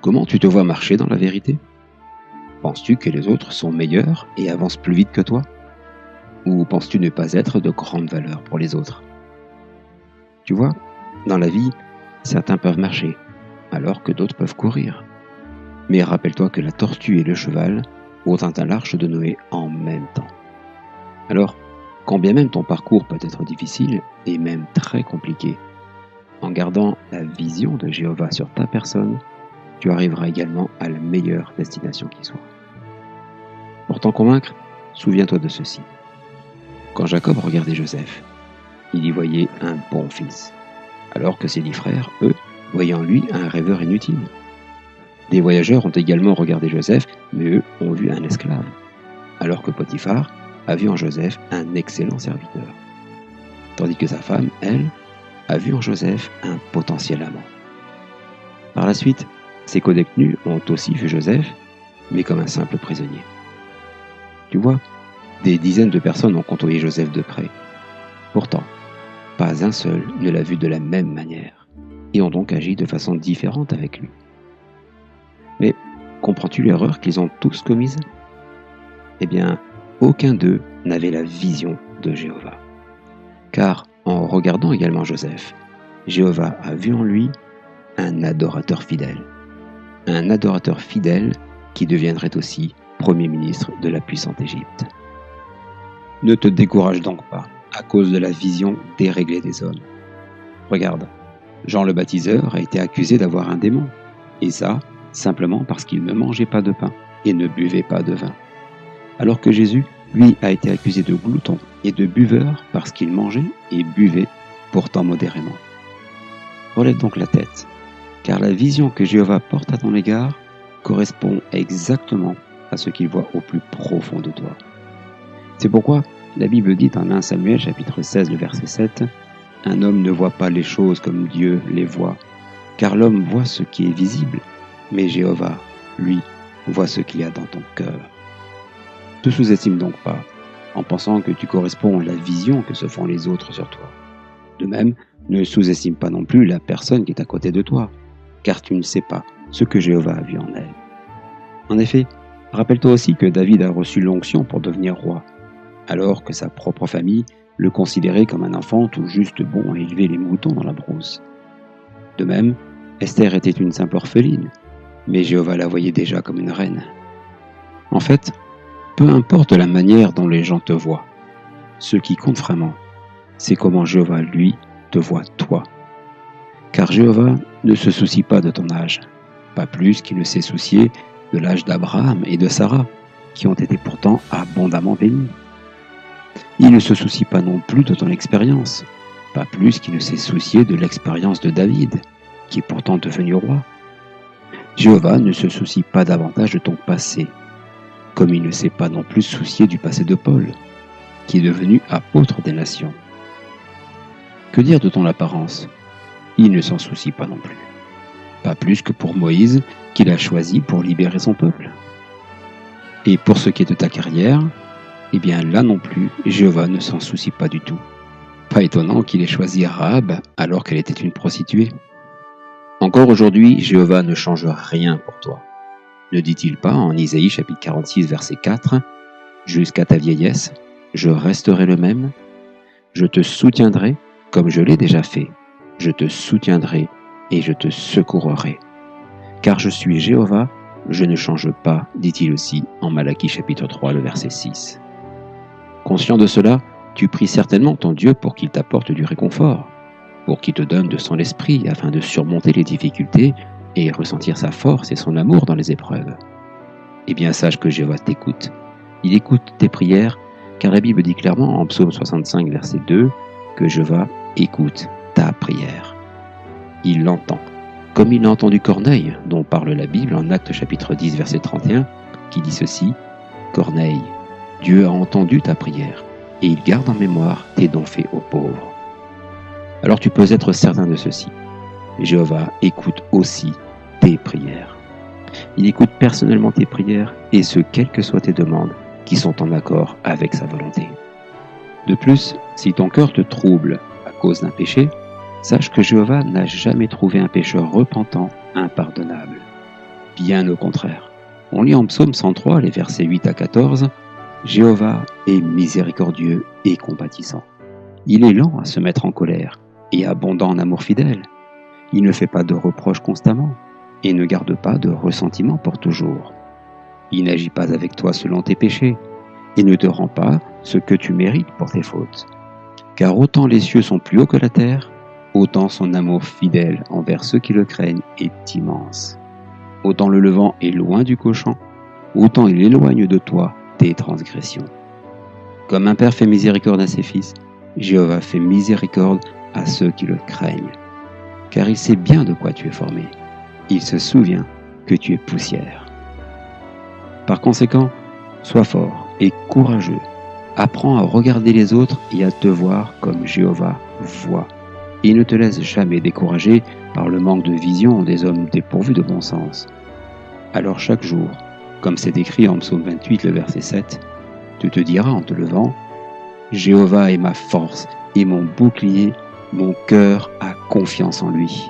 Comment tu te vois marcher dans la vérité? Penses-tu que les autres sont meilleurs et avancent plus vite que toi? Ou penses-tu ne pas être de grande valeur pour les autres? Tu vois, dans la vie, certains peuvent marcher, alors que d'autres peuvent courir. Mais rappelle-toi que la tortue et le cheval ont atteint l'arche de Noé en même temps. Alors, quand bien même ton parcours peut être difficile et même très compliqué, en gardant la vision de Jéhovah sur ta personne, tu arriveras également à la meilleure destination qui soit. Pour t'en convaincre, souviens-toi de ceci. Quand Jacob regardait Joseph, il y voyait un bon fils, alors que ses 10 frères, eux, voyaient en lui un rêveur inutile. Des voyageurs ont également regardé Joseph, mais eux ont vu un esclave, alors que Potiphar a vu en Joseph un excellent serviteur, tandis que sa femme, elle, a vu en Joseph un potentiel amant. Par la suite, ses codétenus ont aussi vu Joseph, mais comme un simple prisonnier. Tu vois, des dizaines de personnes ont côtoyé Joseph de près. Pourtant, pas un seul ne l'a vu de la même manière, et ont donc agi de façon différente avec lui. Mais comprends-tu l'erreur qu'ils ont tous commise? Eh bien, aucun d'eux n'avait la vision de Jéhovah. Car en regardant également Joseph, Jéhovah a vu en lui un adorateur fidèle. Un adorateur fidèle qui deviendrait aussi Premier ministre de la puissante Égypte. Ne te décourage donc pas à cause de la vision déréglée des hommes. Regarde, Jean le Baptiseur a été accusé d'avoir un démon, et ça, simplement parce qu'il ne mangeait pas de pain et ne buvait pas de vin. Alors que Jésus, lui, a été accusé de glouton et de buveur parce qu'il mangeait et buvait, pourtant modérément. Relève donc la tête, car la vision que Jéhovah porte à ton égard correspond exactement à ce qu'il voit au plus profond de toi. C'est pourquoi la Bible dit en 1 Samuel chapitre 16, le verset 7, « Un homme ne voit pas les choses comme Dieu les voit, car l'homme voit ce qui est visible, mais Jéhovah, lui, voit ce qu'il y a dans ton cœur. » Ne sous-estime donc pas, en pensant que tu corresponds à la vision que se font les autres sur toi. De même, ne sous-estime pas non plus la personne qui est à côté de toi, car tu ne sais pas ce que Jéhovah a vu en elle. En effet, rappelle-toi aussi que David a reçu l'onction pour devenir roi, alors que sa propre famille le considérait comme un enfant tout juste bon à élever les moutons dans la brousse. De même, Esther était une simple orpheline, mais Jéhovah la voyait déjà comme une reine. En fait, peu importe la manière dont les gens te voient, ce qui compte vraiment, c'est comment Jéhovah, lui, te voit toi. Car Jéhovah ne se soucie pas de ton âge, pas plus qu'il ne s'est soucié de l'âge d'Abraham et de Sarah, qui ont été pourtant abondamment bénis. Il ne se soucie pas non plus de ton expérience, pas plus qu'il ne s'est soucié de l'expérience de David, qui est pourtant devenu roi. Jéhovah ne se soucie pas davantage de ton passé, comme il ne s'est pas non plus soucié du passé de Paul, qui est devenu apôtre des nations. Que dire de ton apparence? Il ne s'en soucie pas non plus. Pas plus que pour Moïse, qu'il a choisi pour libérer son peuple. Et pour ce qui est de ta carrière, eh bien là non plus, Jéhovah ne s'en soucie pas du tout. Pas étonnant qu'il ait choisi Rahab alors qu'elle était une prostituée. Encore aujourd'hui, Jéhovah ne change rien pour toi. Ne dit-il pas en Isaïe chapitre 46 verset 4 « Jusqu'à ta vieillesse, je resterai le même, je te soutiendrai comme je l'ai déjà fait, je te soutiendrai et je te secourerai. Car je suis Jéhovah, je ne change pas, dit-il aussi en Malachie chapitre 3, le verset 6. Conscient de cela, tu pries certainement ton Dieu pour qu'il t'apporte du réconfort, pour qu'il te donne de son esprit afin de surmonter les difficultés et ressentir sa force et son amour dans les épreuves. Eh bien, sache que Jéhovah t'écoute. Il écoute tes prières, car la Bible dit clairement en Psaume 65, verset 2, que Jéhovah écoute ta prière. Il l'entend, comme il a entendu Corneille, dont parle la Bible en Actes chapitre 10, verset 31, qui dit ceci, « Corneille, Dieu a entendu ta prière, et il garde en mémoire tes dons faits aux pauvres. » Alors tu peux être certain de ceci. Jéhovah écoute aussi tes prières. Il écoute personnellement tes prières, et ce, quelles que soient tes demandes, qui sont en accord avec sa volonté. De plus, si ton cœur te trouble à cause d'un péché, sache que Jéhovah n'a jamais trouvé un pécheur repentant impardonnable. Bien au contraire. On lit en Psaume 103, les versets 8 à 14, « Jéhovah est miséricordieux et compatissant. Il est lent à se mettre en colère et abondant en amour fidèle. Il ne fait pas de reproches constamment et ne garde pas de ressentiment pour toujours. Il n'agit pas avec toi selon tes péchés et ne te rend pas ce que tu mérites pour tes fautes. Car autant les cieux sont plus hauts que la terre, autant son amour fidèle envers ceux qui le craignent est immense. Autant le levant est loin du couchant, autant il éloigne de toi tes transgressions. Comme un père fait miséricorde à ses fils, Jéhovah fait miséricorde à ceux qui le craignent. Car il sait bien de quoi tu es formé. Il se souvient que tu es poussière. Par conséquent, sois fort et courageux. Apprends à regarder les autres et à te voir comme Jéhovah voit. Et ne te laisse jamais décourager par le manque de vision des hommes dépourvus de bon sens. Alors chaque jour, comme c'est écrit en Psaume 28, le verset 7, tu te diras en te levant, « Jéhovah est ma force et mon bouclier, mon cœur a confiance en lui. »